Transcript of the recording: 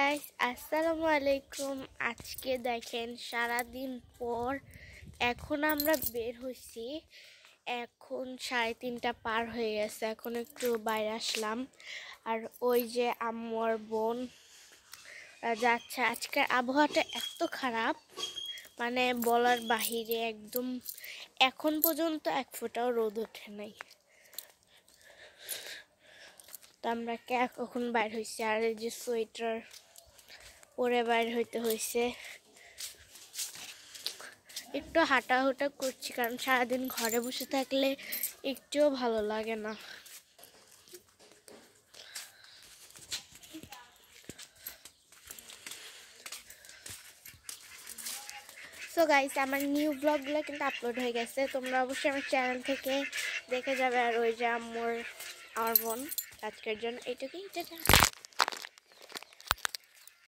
Guys, আসসালামু আলাইকুম। আজকে দেখেন সারাদিন পর এখন আমরা বের হইছি। এখন 3:30 পার হয়ে গেছে। এখন একটু বাইরে আসলাম। আর ওই যে আম্মু আর বোন যাচ্ছে। আজকের আবহাওয়াটা এত খারাপ, মানে বলার বাহিরে। একদম এখন পর্যন্ত এক ফোঁটাও রোদ ওঠে নাই। তো আমরা কখন বাইর হয়েছি, আর এই যে সোয়েটার পরে বাইর হইতে হয়েছে। একটু হাঁটাহুটা করছি, কারণ সারাদিন ঘরে বসে থাকলে একটুও ভালো লাগে না। সো গাইস, আমার নিউ ব্লগগুলো কিন্তু আপলোড হয়ে গেছে। তোমরা অবশ্যই আমার চ্যানেল থেকে দেখে যাবে। আর ওই যে আমার বোন, আজকের জন্য এইটুকুই।